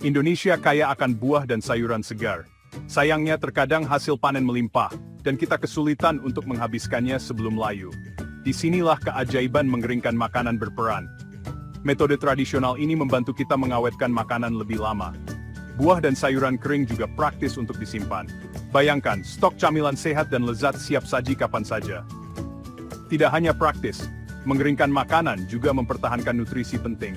Indonesia kaya akan buah dan sayuran segar. Sayangnya terkadang hasil panen melimpah, dan kita kesulitan untuk menghabiskannya sebelum layu. Disinilah keajaiban mengeringkan makanan berperan. Metode tradisional ini membantu kita mengawetkan makanan lebih lama. Buah dan sayuran kering juga praktis untuk disimpan. Bayangkan, stok camilan sehat dan lezat siap saji kapan saja. Tidak hanya praktis, mengeringkan makanan juga mempertahankan nutrisi penting.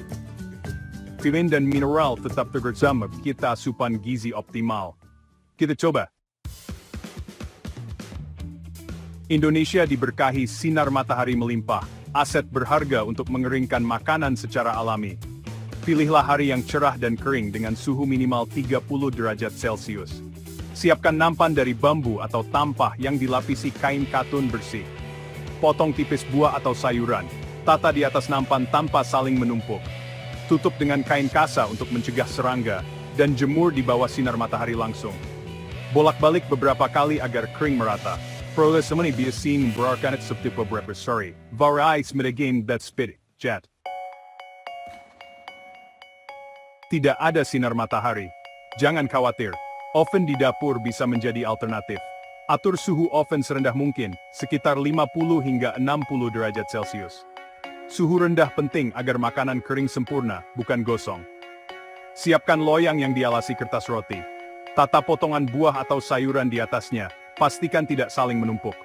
Vitamin dan mineral tetap bersama kita asupan gizi optimal. Kita coba. Indonesia diberkahi sinar matahari melimpah, aset berharga untuk mengeringkan makanan secara alami. Pilihlah hari yang cerah dan kering dengan suhu minimal 30 derajat Celcius. Siapkan nampan dari bambu atau tampah yang dilapisi kain katun bersih. Potong tipis buah atau sayuran, tata di atas nampan tanpa saling menumpuk. Tutup dengan kain kasa untuk mencegah serangga, dan jemur di bawah sinar matahari langsung. Bolak-balik beberapa kali agar kering merata. Proses ini biasanya berarti seperti beberapa sehari. Variasi mitigasi that spit, jet. Tidak ada sinar matahari. Jangan khawatir, oven di dapur bisa menjadi alternatif. Atur suhu oven serendah mungkin, sekitar 50 hingga 60 derajat Celcius. Suhu rendah penting agar makanan kering sempurna, bukan gosong. Siapkan loyang yang dialasi kertas roti. Tata potongan buah atau sayuran di atasnya, pastikan tidak saling menumpuk.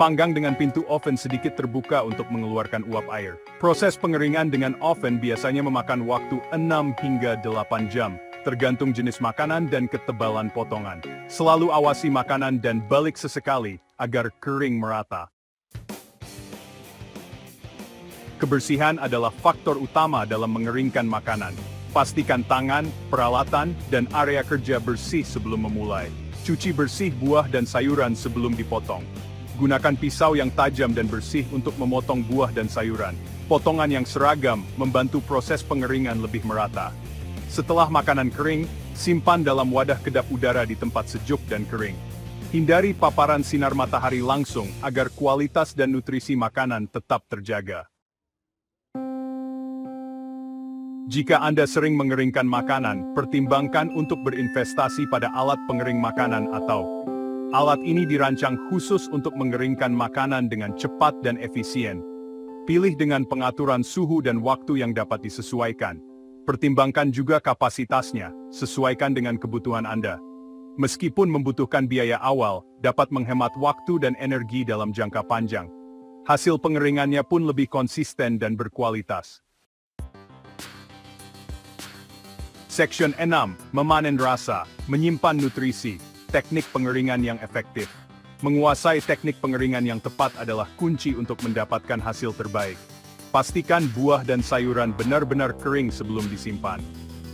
Panggang dengan pintu oven sedikit terbuka untuk mengeluarkan uap air. Proses pengeringan dengan oven biasanya memakan waktu 6 hingga 8 jam, tergantung jenis makanan dan ketebalan potongan. Selalu awasi makanan dan balik sesekali, agar kering merata. Kebersihan adalah faktor utama dalam mengeringkan makanan. Pastikan tangan, peralatan, dan area kerja bersih sebelum memulai. Cuci bersih buah dan sayuran sebelum dipotong. Gunakan pisau yang tajam dan bersih untuk memotong buah dan sayuran. Potongan yang seragam membantu proses pengeringan lebih merata. Setelah makanan kering, simpan dalam wadah kedap udara di tempat sejuk dan kering. Hindari paparan sinar matahari langsung agar kualitas dan nutrisi makanan tetap terjaga. Jika Anda sering mengeringkan makanan, pertimbangkan untuk berinvestasi pada alat pengering makanan atau alat ini dirancang khusus untuk mengeringkan makanan dengan cepat dan efisien. Pilih dengan pengaturan suhu dan waktu yang dapat disesuaikan. Pertimbangkan juga kapasitasnya, sesuaikan dengan kebutuhan Anda. Meskipun membutuhkan biaya awal, dapat menghemat waktu dan energi dalam jangka panjang. Hasil pengeringannya pun lebih konsisten dan berkualitas. Section 6. Memanen rasa, menyimpan nutrisi, teknik pengeringan yang efektif. Menguasai teknik pengeringan yang tepat adalah kunci untuk mendapatkan hasil terbaik. Pastikan buah dan sayuran benar-benar kering sebelum disimpan.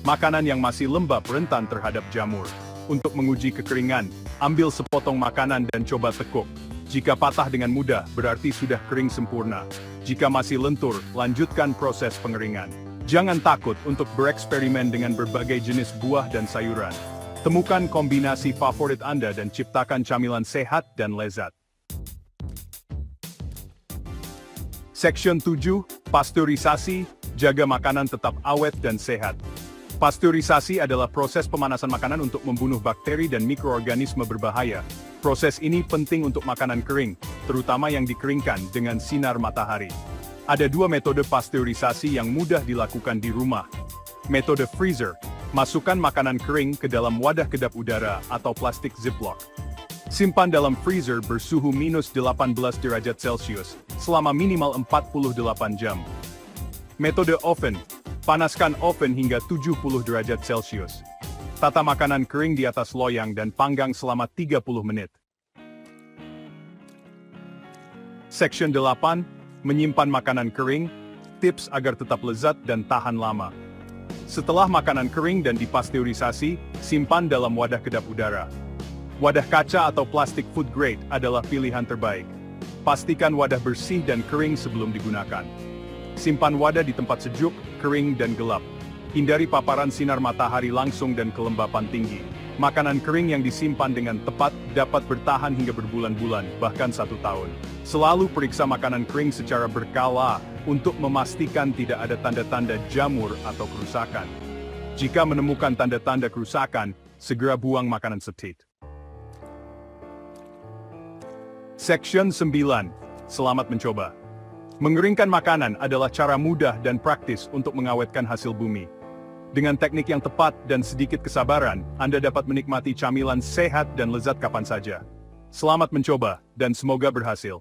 Makanan yang masih lembab rentan terhadap jamur. Untuk menguji kekeringan, ambil sepotong makanan dan coba tekuk. Jika patah dengan mudah, berarti sudah kering sempurna. Jika masih lentur, lanjutkan proses pengeringan. Jangan takut untuk bereksperimen dengan berbagai jenis buah dan sayuran. Temukan kombinasi favorit Anda dan ciptakan camilan sehat dan lezat. Section 7. Pasteurisasi, jaga makanan tetap awet dan sehat. Pasteurisasi adalah proses pemanasan makanan untuk membunuh bakteri dan mikroorganisme berbahaya. Proses ini penting untuk makanan kering, terutama yang dikeringkan dengan sinar matahari. Ada dua metode pasteurisasi yang mudah dilakukan di rumah. Metode freezer, masukkan makanan kering ke dalam wadah kedap udara atau plastik ziplock. Simpan dalam freezer bersuhu minus 18 derajat Celcius, selama minimal 48 jam. Metode oven, panaskan oven hingga 70 derajat Celcius. Tata makanan kering di atas loyang dan panggang selama 30 menit. Section 8. Menyimpan makanan kering, tips agar tetap lezat dan tahan lama. Setelah makanan kering dan dipasteurisasi, simpan dalam wadah kedap udara. Wadah kaca atau plastik food grade adalah pilihan terbaik. Pastikan wadah bersih dan kering sebelum digunakan. Simpan wadah di tempat sejuk, kering dan gelap. Hindari paparan sinar matahari langsung dan kelembapan tinggi. Makanan kering yang disimpan dengan tepat dapat bertahan hingga berbulan-bulan, bahkan 1 tahun. Selalu periksa makanan kering secara berkala untuk memastikan tidak ada tanda-tanda jamur atau kerusakan. Jika menemukan tanda-tanda kerusakan, segera buang makanan setit. Section 9. Selamat mencoba. Mengeringkan makanan adalah cara mudah dan praktis untuk mengawetkan hasil bumi. Dengan teknik yang tepat dan sedikit kesabaran, Anda dapat menikmati camilan sehat dan lezat kapan saja. Selamat mencoba, dan semoga berhasil.